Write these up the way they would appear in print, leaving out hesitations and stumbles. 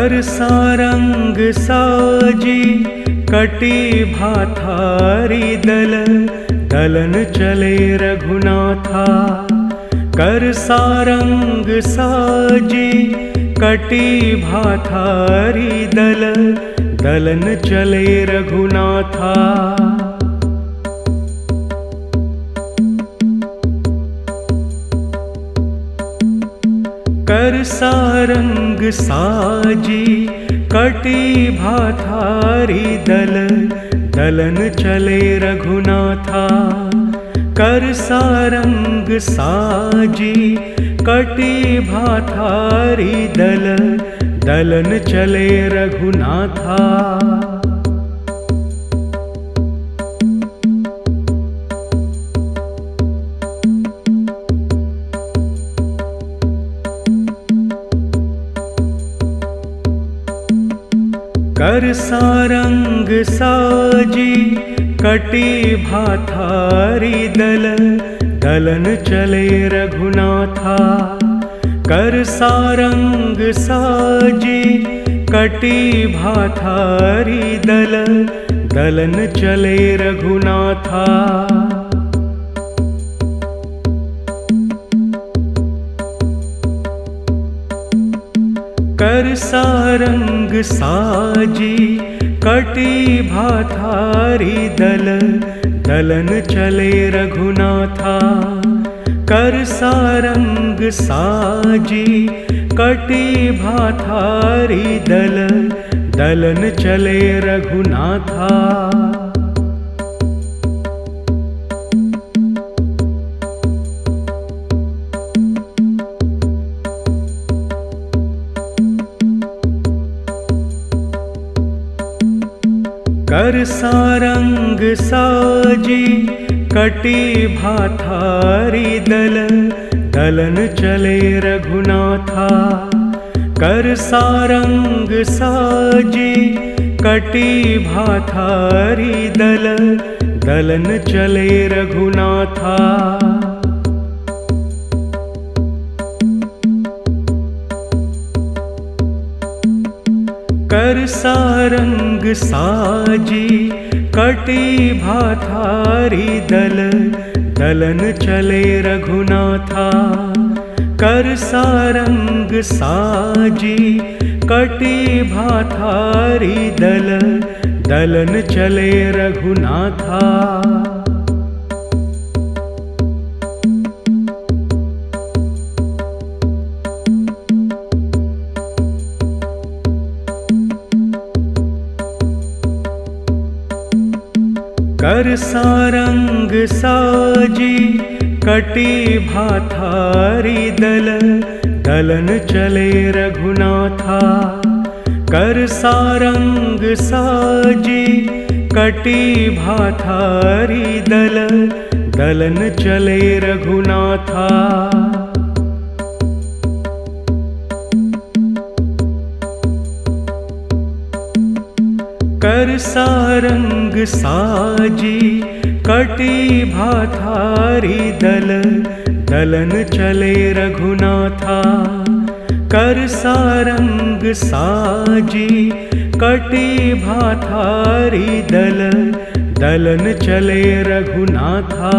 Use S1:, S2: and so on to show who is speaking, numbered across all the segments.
S1: कर सारंग साजी कटी भाथारी दल, दलन चले रघुनाथा। कर सारंग साजी कटी भाथारी दल, दलन चले रघुनाथा। कर सारंग साजी कटी भाथारी दल, दलन चले रघुनाथा। कर सारंग साजी कटी भाथारी दल, दलन चले रघुनाथा। कर सारंग साजी कटी भाथारी दल, दलन चले रघुनाथा। कर सारंग साजी कटी भाथारी दल, दलन चले रघुनाथा। कर सारंग साजी कटी भाथारी दल, दलन चले रघुनाथा। कर सारंग साजी कटी भाथारी दल, दलन चले रघुनाथा। कर सारंग साजी कटी भाथारी दल, दलन चले रघुनाथा। कर सारंग साजी कटी भाथारी दल, दलन चले रघुनाथा। कर सारंग साजी कटी भाथारी दल, दलन चले रघुनाथा। कर सारंग साजी कटी भाथारी दल, दलन चले रघुनाथा। कर सारंग साजी कटी भाथारी दल, दलन चले रघुनाथा। कर सारंग साजी कटी भाथारी दल, दलन चले रघुनाथा। कर सारंग साजी कटी भाथारी दल, दलन चले रघुनाथा। कर सारंग साजी कटी भाथारी दल, दलन चले रघुनाथा।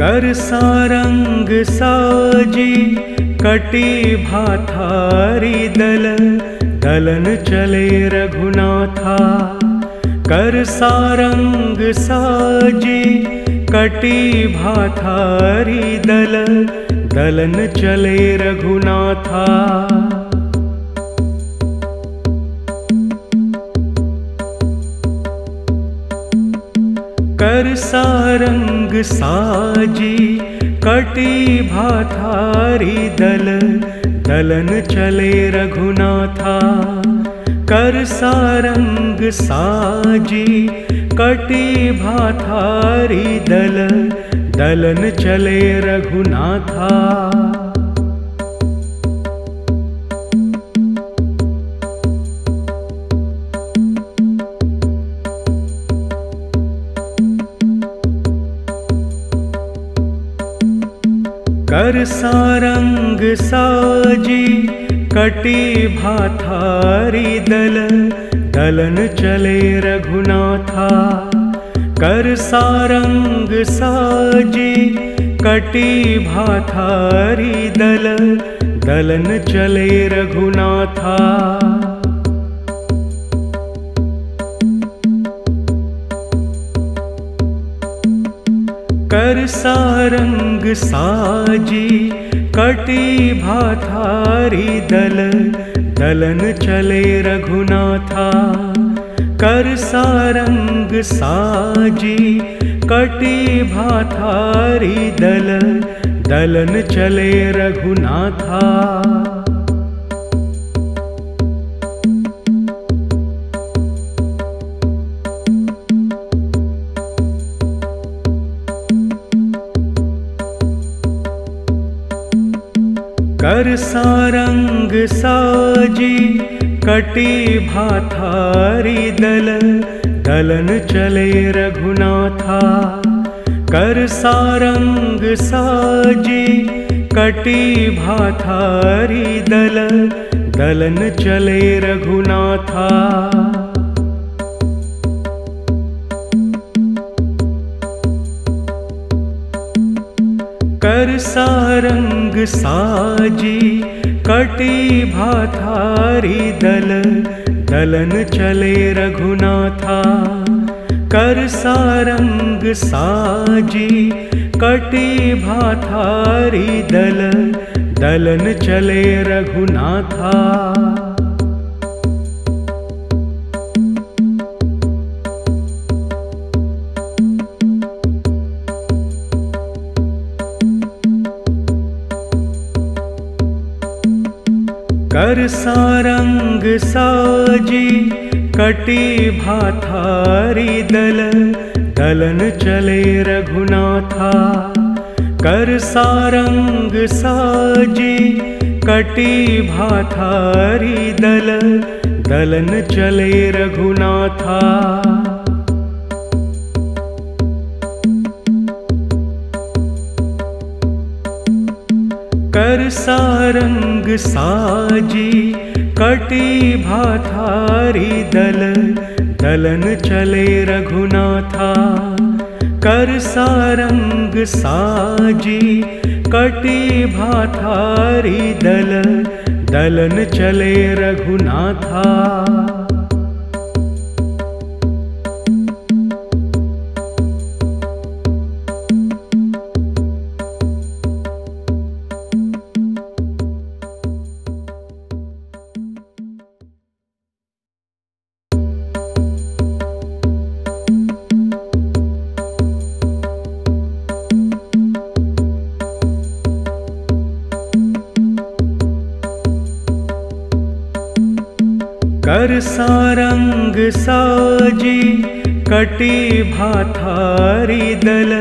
S1: कर सारंग साजी कटी भाथारी दल, दलन चले रघुनाथा। कर सारंग साजी कटी भाथारी दल, दलन चले रघुनाथा। कर सारंग साजी कटी भाथारी दल, दलन चले रघुनाथा। कर सारंग साजी कटी भाथारी दल, दलन चले रघुनाथा। कर सारंग साजी कटी भाथारी दल, दलन चले रघुनाथा। कर सारंग साजी कटी भाथारी दल, दलन चले रघुनाथा। कर सारंग साजी कटी भाथारी दल, दलन चले रघुनाथा। कर सारंग साजी कटी भाथारी दल, दलन चले रघुनाथा। कर सारंग साजी कटी भाथारी दल, दलन चले रघुनाथा। कर सारंग साजी कटी भाथारी दल, दलन चले रघुनाथा। कर सारंग साजी कटी भाथारी दल, दलन चले रघुनाथा। कर सारंग साजी कटी भाथारी दल, दलन चले रघुनाथा। कर सारंग साजी कटी भाथारी दल, दलन चले रघुनाथा। कर सारंग साजी कटी भाथारी दल, दलन चले रघुनाथा। कर सारंग साजी कटी भाथारी दल, दलन चले रघुनाथा। कर सारंग साजी कटी भाथारी दल, दलन चले रघुनाथा। कर सारंग साजी कटी भाथारी दल,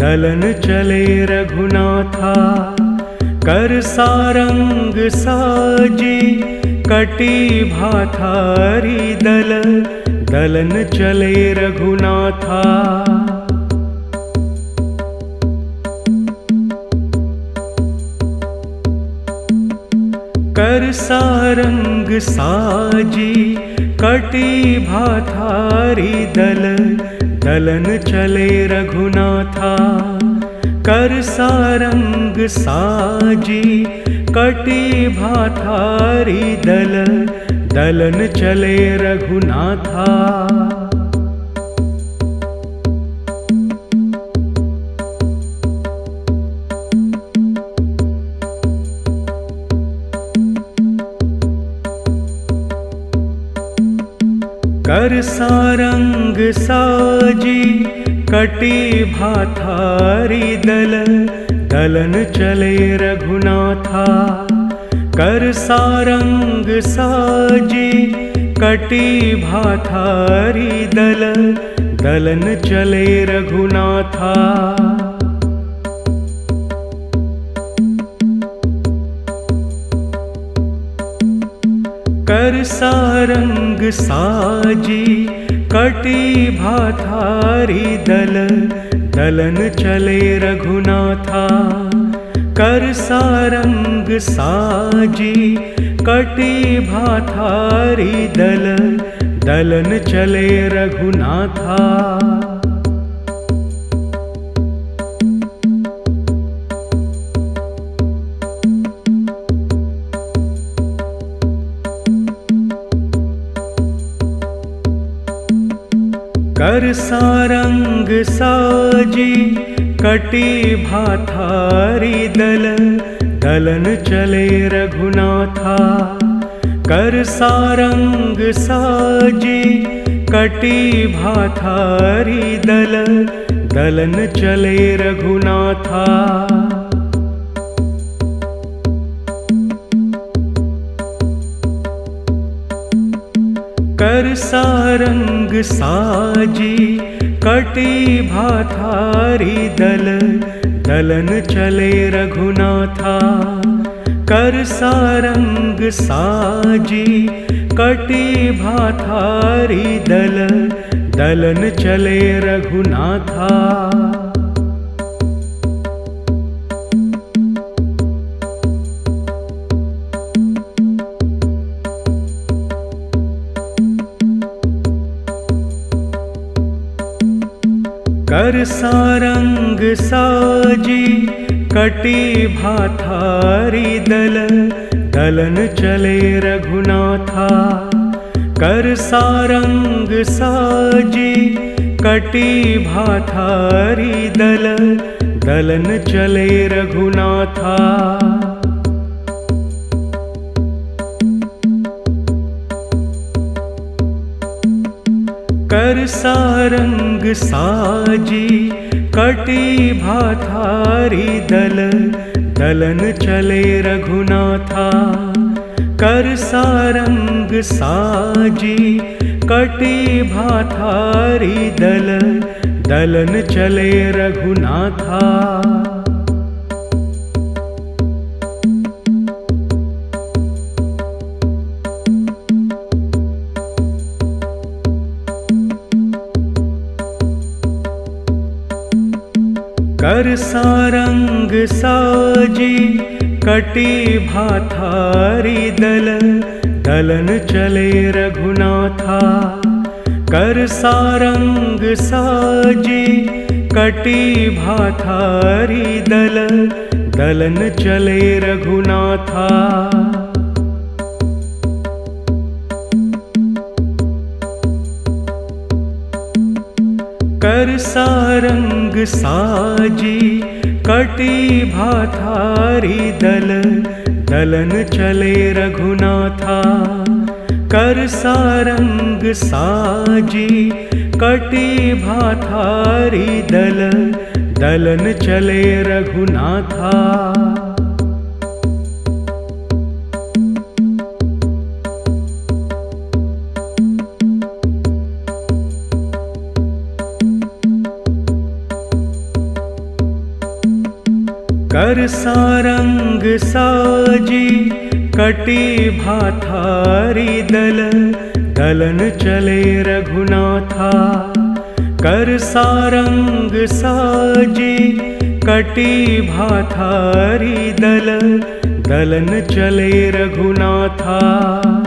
S1: दलन चले रघुनाथा। कर सारंग साजी कटी भाथारी दल, दलन चले रघुनाथा। कर सारंग साजी कटी भाथारी दल, दलन चले रघुनाथा। कर सारंग साजी कटी भाथारी दल, दलन चले रघुनाथा। कर सारंग साजी कटी भाथारी दल, दलन चले रघुनाथा। कर सारंग साजी कटी भाथारी दल, दलन चले रघुनाथा। कर सारंग साजी कटी भाथारी दल, दलन चले रघुनाथा। कर सारंग साजी कटी भाथारी दल, दलन चले रघुनाथा। कर सारंग साजी कटी भाथारी दल, दलन चले रघुनाथा। कर सारंग साजी कटी भाथारी दल, दलन चले रघुनाथा। कर सारंग साजी कटी भाथारी दल, दलन चले रघुनाथा। कर सारंग साजी कटी भाथारी दल, दलन चले रघुनाथा। कर सारंग साजी कटी भाथारी दल, दलन चले रघुनाथा। कर सारंग साजी कटी भाथारी दल, दलन चले रघुनाथा। कर सारंग साजी कटी भाथारी दल, दलन चले रघुनाथा। कर सारंग साजी कटी भाथारी दल, दलन चले रघुनाथा। कर सारंग साजी कटी भाथारी दल, दलन चले रघुनाथा। कर सारंग साजी कटी भाथारी दल, दलन चले रघुनाथा। कर सारंग साजी कटी भाथारी दल, दलन चले रघुनाथा। कर सारंग साजी कटी भाथारी दल, दलन चले रघुनाथा। कर सारंग साजी कटी भाथारी दल, दलन चले रघुनाथा। कर सारंग साजी कटी भाथारी दल, दलन चले रघुनाथा।